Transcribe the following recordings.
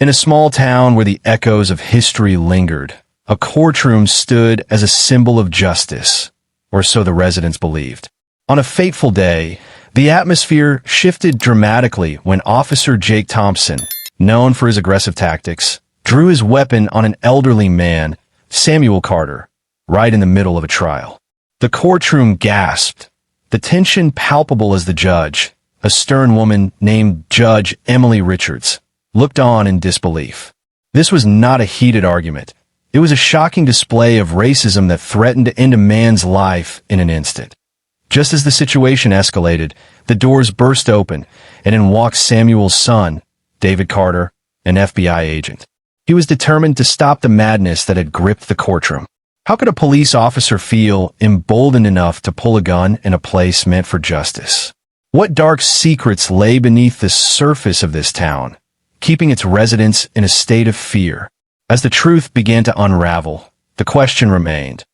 In a small town where the echoes of history lingered, a courtroom stood as a symbol of justice, or so the residents believed. On a fateful day, the atmosphere shifted dramatically when Officer Jake Thompson, known for his aggressive tactics, drew his weapon on an elderly man, Samuel Carter, right in the middle of a trial. The courtroom gasped, the tension palpable as the judge, a stern woman named Judge Emily Richards, looked on in disbelief. This was not a heated argument. It was a shocking display of racism that threatened to end a man's life in an instant. Just as the situation escalated, the doors burst open, and in walked Samuel's son, David Carter, an FBI agent. He was determined to stop the madness that had gripped the courtroom. How could a police officer feel emboldened enough to pull a gun in a place meant for justice? What dark secrets lay beneath the surface of this town, keeping its residents in a state of fear? As the truth began to unravel, the question remained: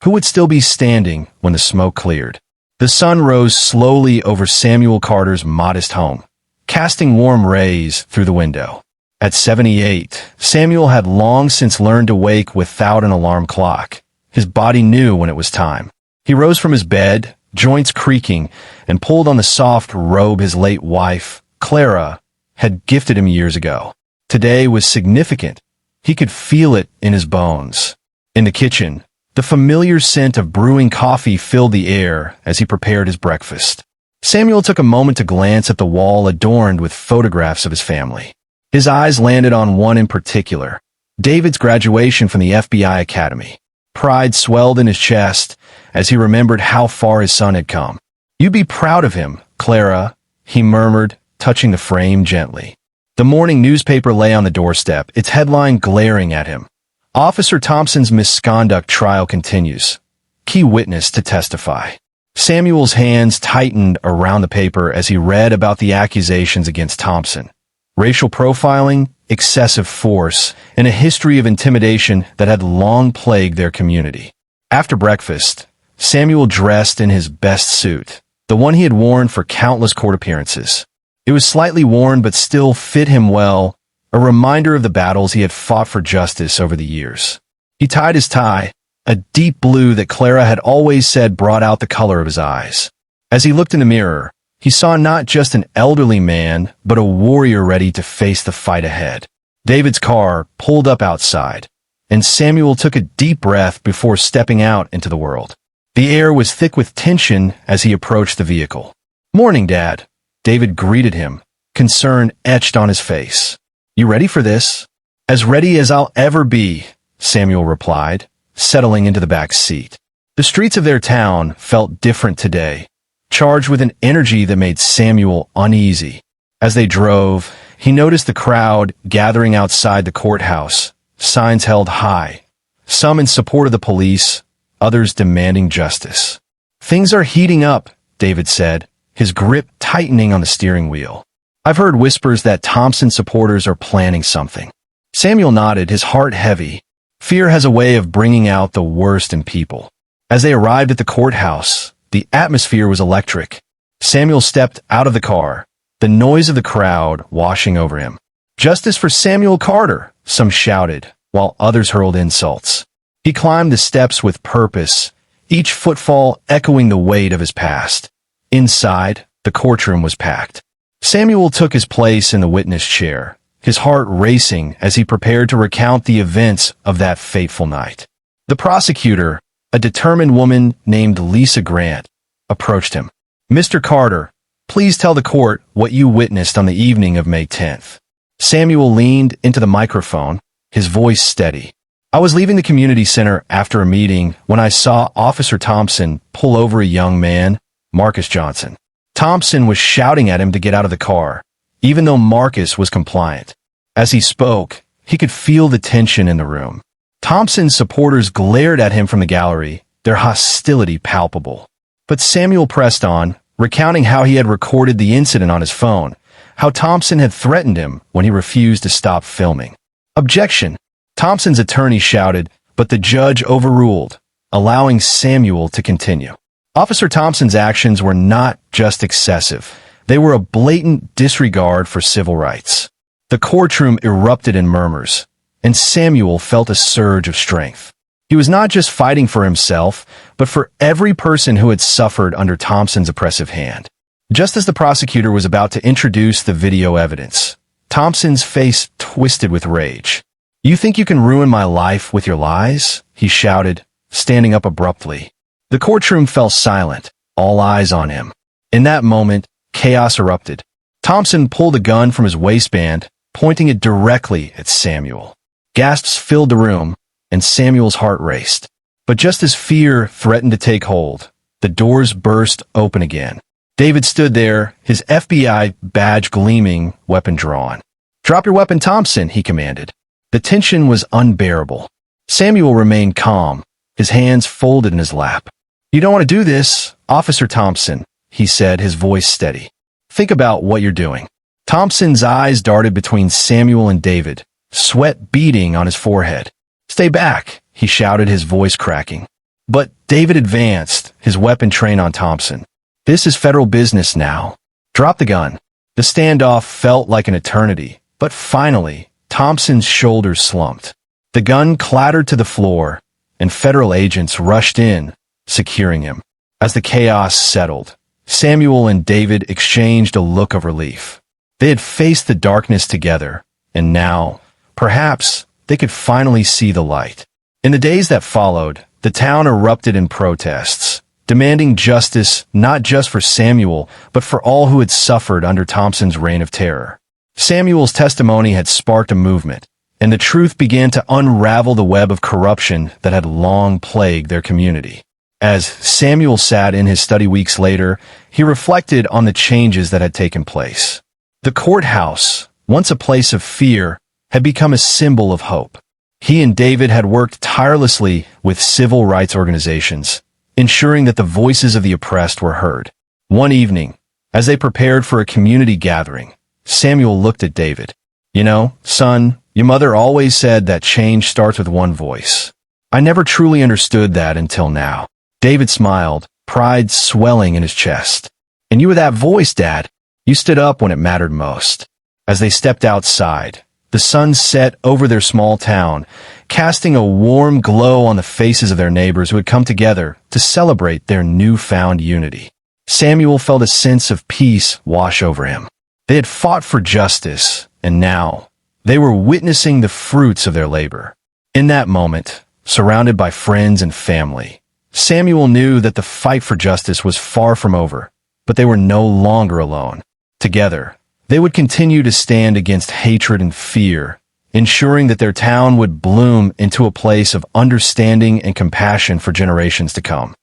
who would still be standing when the smoke cleared? The sun rose slowly over Samuel Carter's modest home, casting warm rays through the window. At 78, Samuel had long since learned to wake without an alarm clock. His body knew when it was time. He rose from his bed, joints creaking, and pulled on the soft robe his late wife, Clara, had gifted him years ago. Today was significant. He could feel it in his bones. In the kitchen, the familiar scent of brewing coffee filled the air as he prepared his breakfast. Samuel took a moment to glance at the wall adorned with photographs of his family. His eyes landed on one in particular, David's graduation from the FBI Academy. Pride swelled in his chest as he remembered how far his son had come. "You'd be proud of him, Clara," he murmured, touching the frame gently. The morning newspaper lay on the doorstep, its headline glaring at him. Officer Thompson's misconduct trial continues. Key witness to testify. Samuel's hands tightened around the paper as he read about the accusations against Thompson. Racial profiling, excessive force, and a history of intimidation that had long plagued their community. After breakfast, Samuel dressed in his best suit, the one he had worn for countless court appearances. It was slightly worn but still fit him well, a reminder of the battles he had fought for justice over the years. He tied his tie, a deep blue that Clara had always said brought out the color of his eyes. As he looked in the mirror, he saw not just an elderly man, but a warrior ready to face the fight ahead. David's car pulled up outside, and Samuel took a deep breath before stepping out into the world. The air was thick with tension as he approached the vehicle. "Morning, Dad," David greeted him, concern etched on his face. "You ready for this?" "As ready as I'll ever be," Samuel replied, settling into the back seat. The streets of their town felt different today, charged with an energy that made Samuel uneasy. As they drove, he noticed the crowd gathering outside the courthouse, signs held high, some in support of the police, others demanding justice. "Things are heating up," David said, his grip tightening on the steering wheel. "I've heard whispers that Thompson supporters are planning something." Samuel nodded, his heart heavy. Fear has a way of bringing out the worst in people. As they arrived at the courthouse, the atmosphere was electric. Samuel stepped out of the car, the noise of the crowd washing over him. "Justice for Samuel Carter," some shouted, while others hurled insults. He climbed the steps with purpose, each footfall echoing the weight of his past. Inside, the courtroom was packed. Samuel took his place in the witness chair, his heart racing as he prepared to recount the events of that fateful night. The prosecutor, a determined woman named Lisa Grant, approached him. "Mr. Carter, please tell the court what you witnessed on the evening of May 10th. Samuel leaned into the microphone, his voice steady. "I was leaving the community center after a meeting when I saw Officer Thompson pull over a young man, Marcus Johnson. Thompson was shouting at him to get out of the car, even though Marcus was compliant. As he spoke, he could feel the tension in the room. Thompson's supporters glared at him from the gallery, their hostility palpable. But Samuel pressed on, recounting how he had recorded the incident on his phone, how Thompson had threatened him when he refused to stop filming. "Objection!" Thompson's attorney shouted, but the judge overruled, allowing Samuel to continue. Officer Thompson's actions were not just excessive. They were a blatant disregard for civil rights. The courtroom erupted in murmurs, and Samuel felt a surge of strength. He was not just fighting for himself, but for every person who had suffered under Thompson's oppressive hand. Just as the prosecutor was about to introduce the video evidence, Thompson's face twisted with rage. "You think you can ruin my life with your lies?" he shouted, standing up abruptly. The courtroom fell silent, all eyes on him. In that moment, chaos erupted. Thompson pulled a gun from his waistband, pointing it directly at Samuel. Gasps filled the room, and Samuel's heart raced. But just as fear threatened to take hold, the doors burst open again. David stood there, his FBI badge gleaming, weapon drawn. "Drop your weapon, Thompson," he commanded. The tension was unbearable. Samuel remained calm, his hands folded in his lap. "You don't want to do this, Officer Thompson," he said, his voice steady. "Think about what you're doing." Thompson's eyes darted between Samuel and David, sweat beading on his forehead. "Stay back," he shouted, his voice cracking. But David advanced, his weapon trained on Thompson. "This is federal business now. Drop the gun." The standoff felt like an eternity, but finally, Thompson's shoulders slumped. The gun clattered to the floor, and federal agents rushed in, securing him. As the chaos settled, Samuel and David exchanged a look of relief. They had faced the darkness together, and now, perhaps, they could finally see the light. In the days that followed, the town erupted in protests, demanding justice not just for Samuel, but for all who had suffered under Thompson's reign of terror. Samuel's testimony had sparked a movement, and the truth began to unravel the web of corruption that had long plagued their community. As Samuel sat in his study weeks later, he reflected on the changes that had taken place. The courthouse, once a place of fear, had become a symbol of hope. He and David had worked tirelessly with civil rights organizations, ensuring that the voices of the oppressed were heard. One evening, as they prepared for a community gathering, Samuel looked at David. "You know, son, your mother always said that change starts with one voice. I never truly understood that until now." David smiled, pride swelling in his chest. "And you were that voice, Dad. You stood up when it mattered most." As they stepped outside, the sun set over their small town, casting a warm glow on the faces of their neighbors who had come together to celebrate their newfound unity. Samuel felt a sense of peace wash over him. They had fought for justice, and now they were witnessing the fruits of their labor. In that moment, surrounded by friends and family, Samuel knew that the fight for justice was far from over, but they were no longer alone. Together, they would continue to stand against hatred and fear, ensuring that their town would bloom into a place of understanding and compassion for generations to come.